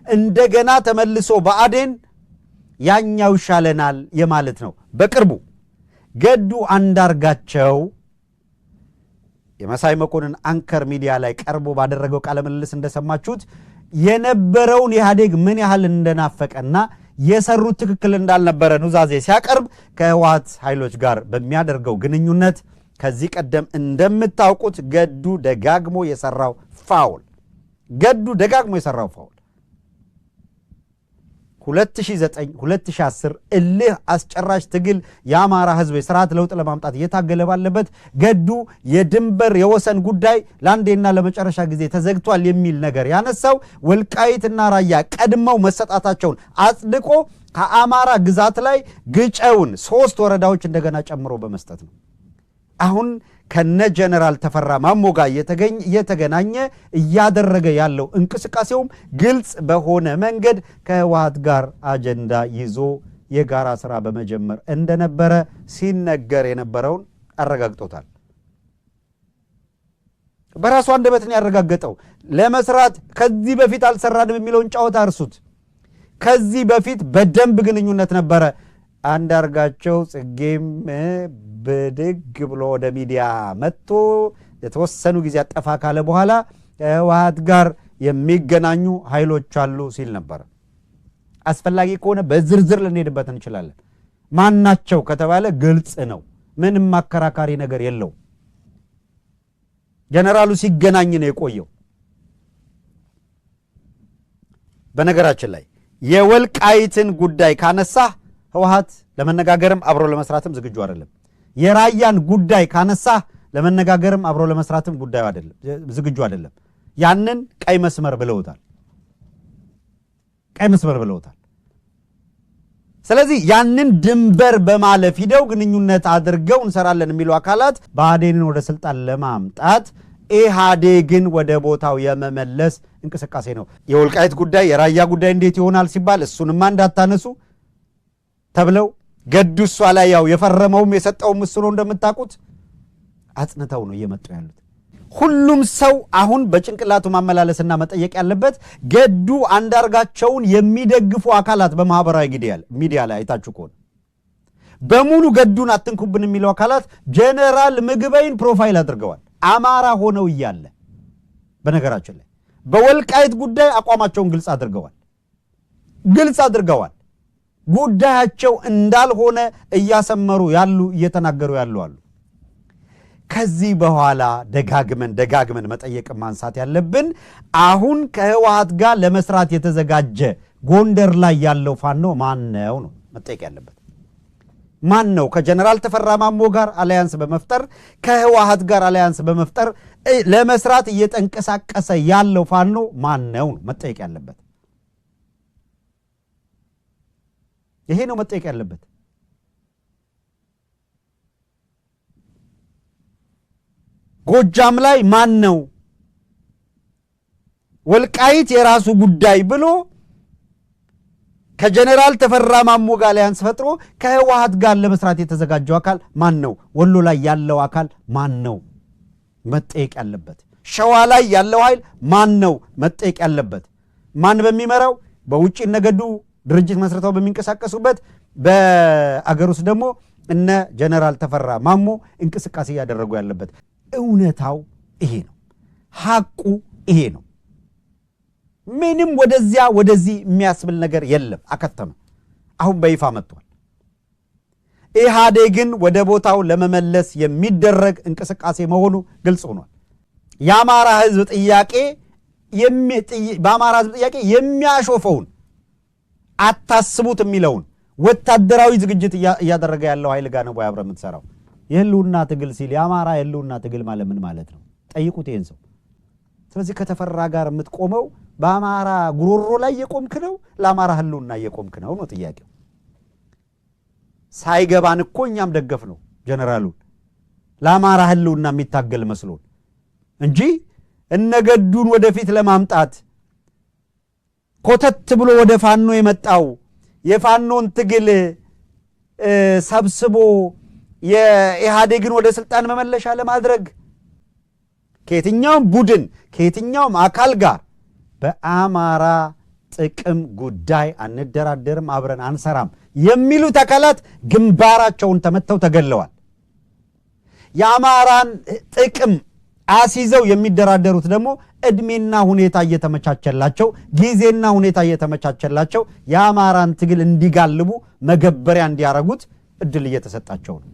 እንደገና ተመልሶ በአዴን ያኛው ይሻለናል የማለት ነው። በቅርቡ ገዱ አንዳርጋቸው የመሳይ መኮንን አንከር ሚዲያ ላይ ቀርቦ ባደረገው ቃለ ምልልስ እንደሰማችሁት የነበረውን ኢህአዴግ ምን ያህል እንደናፈቀና የሰሩት ትክክል እንዳልነበረ ኑዛዜ ሲያቀርብ ከህወሓት ኃይሎች ጋር በሚያደርገው ግንኙነት ከዚህ ቀደም እንደምታውቁት ገዱ ደጋግሞ የሰራው ፋውል 2009 2010 እልህ አስጨራሽ ትግል የአማራ ህዝብ የሥርዓት ለውጥ ለማምጣት እየታገለ ባለበት ገዱ የድንበር የወሰን ጉዳይ ለአንዴና ለመጨረሻ ጊዜ ተዘግቷል የሚል ነገር ያነሳው ወልቃይትና ራያ ቀድመው መሰጣታቸውን አጽድቆ ከአማራ ግዛት ላይ ግጨውን 3 ወረዳዎች እንደገና ጨምሮ በመስጠት ነው። አሁን ከነ ጀነራል ተፈራ ማሞ ጋር እየተገናኘ እያደረገ ያለው እንቅስቃሴውም ግልጽ በሆነ መንገድ ከህወሓት ጋር አጀንዳ ይዞ የጋራ ስራ በመጀመር እንደነበረ ሲነገር የነበረውን አረጋግጦታል። በራሱ አንደበት ነው ያረጋገጠው። ለመስራት ከዚህ በፊት አልሰራንም የሚለውን ጫወታ እርሱት። ከዚህ በፊት በደንብ ግንኙነት ነበረ። አንዳርጋቸው ጽጌም በድግ ብሎ ወደ ሚዲያ መጥቶ የተወሰኑ ጊዜ አጠፋ ካለ በኋላ ህወሓት ጋር የሚገናኙ ኃይሎች አሉ ሲል ነበር። አስፈላጊ ከሆነ በዝርዝር ልንሄድበት እንችላለን። ማናቸው ከተባለ ግልጽ ነው። ምንም ማከራካሪ ነገር የለው። ጀነራሉ ሲገናኝ ነው የቆየው። በነገራችን ላይ የወልቃይትን ጉዳይ ካነሳ ህወሓት ለመነጋገርም አብሮ ለመስራትም ዝግጁ አይደለም። የራያን ጉዳይ ካነሳ ለመነጋገርም አብሮ ለመስራትም ጉዳዩ አይደለም ዝግጁ አይደለም። ያንን ቀይ መስመር ብለውታል። ስለዚህ ያንን ድንበር በማለፍ ሂደው ግንኙነት አድርገው እንሰራለን የሚሉ አካላት ብአዴንን ወደ ስልጣን ለማምጣት ኢህአዴግን ወደ ቦታው የመመለስ እንቅስቃሴ ነው። የወልቃይት ጉዳይ የራያ ጉዳይ እንዴት ይሆናል ሲባል እሱንማ እንዳታነሱ ተብለው ገዱ እሷ ላይ ያው የፈረመውም የሰጠውም እሱ ነው እንደምታውቁት አጽንተው ነው እየመጡ ያሉት። ሁሉም ሰው አሁን በጭንቅላቱ ማመላለስና መጠየቅ ያለበት ገዱ አንዳርጋቸውን የሚደግፉ አካላት በማህበራዊ ሚዲያ ላይ አይታችሁ ከሆነ በሙሉ ገዱን አትንኩብን የሚለው አካላት ጀነራል ምግበይን ፕሮፋይል አድርገዋል። አማራ ሆነው እያለ በነገራችን ላይ በወልቃይት ጉዳይ አቋማቸውን ግልጽ አድርገዋል። ጉዳያቸው እንዳልሆነ እያሰመሩ ያሉ እየተናገሩ ያሉ አሉ። ከዚህ በኋላ ደጋግመን መጠየቅ ማንሳት ያለብን አሁን ከህወሓት ጋር ለመስራት የተዘጋጀ ጎንደር ላይ ያለው ፋኖ ማን ነው መጠየቅ ያለበት። ማን ነው ከጀነራል ተፈራ ማሞ ጋር አላያንስ በመፍጠር ከህወሓት ጋር አላያንስ በመፍጠር ለመስራት እየተንቀሳቀሰ ያለው ፋኖ ማን ነው መጠየቅ ያለበት። ይሄ ነው መጠየቅ ያለበት። ጎጃም ላይ ማን ነው ወልቃይት የራሱ ጉዳይ ብሎ ከጀነራል ተፈራ ማሞ ጋር አላያንስ ፈጥሮ ከህወሓት ጋር ለመስራት የተዘጋጀው አካል ማን ነው? ወሎ ላይ ያለው አካል ማን ነው መጠየቅ ያለበት? ሸዋ ላይ ያለው ኃይል ማን ነው መጠየቅ ያለበት? ማን በሚመራው በውጪ ነገዱ ድርጅት መስርተው በሚንቀሳቀሱበት በአገር ውስጥ ደግሞ እነ ጀነራል ተፈራ ማሞ እንቅስቃሴ ያደረጉ ያለበት። እውነታው ይሄ ነው። ሐቁ ይሄ ነው። ምንም ወደዚህ የሚያስብል ነገር የለም። አከተመ። አሁን በይፋ መጥቷል። ኢህአዴግን ወደ ቦታው ለመመለስ የሚደረግ እንቅስቃሴ መሆኑ ግልጽ ሆኗል። የአማራ ህዝብ ጥያቄ የሚያሾፈውን አታስቡት የሚለውን ወታደራዊ ዝግጅት እያደረገ ያለው ኃይል ጋር ነው አብረን የምትሰራው። የህልውና ትግል ሲል የአማራ የህልውና ትግል ማለት ምን ማለት ነው? ጠይቁት ይሄን ሰው። ስለዚህ ከተፈራ ጋር የምትቆመው በአማራ ጉሮሮ ላይ የቆምክ ነው፣ ለአማራ ህልውና የቆምክ ነው ጥያቄው። ሳይገባን እኮ እኛም ደገፍ ነው ጀነራሉን ለአማራ ህልውና የሚታገል መስሎን እንጂ እነገዱን ወደፊት ለማምጣት ኮተት ብሎ ወደ ፋኖ የመጣው የፋኖን ትግል ሰብስቦ የኢህአዴግን ወደ ስልጣን መመለሻ ለማድረግ ከየትኛውም ቡድን ከየትኛውም አካል ጋር በአማራ ጥቅም ጉዳይ አንደራደርም፣ አብረን አንሰራም የሚሉት አካላት ግንባራቸውን ተመተው ተገለዋል። የአማራን ጥቅም አሲዘው የሚደራደሩት ደግሞ እድሜና ሁኔታ እየተመቻቸላቸው ጊዜና ሁኔታ እየተመቻቸላቸው የአማራን ትግል እንዲጋልቡ መገበሪያ እንዲያረጉት እድል እየተሰጣቸው ነው።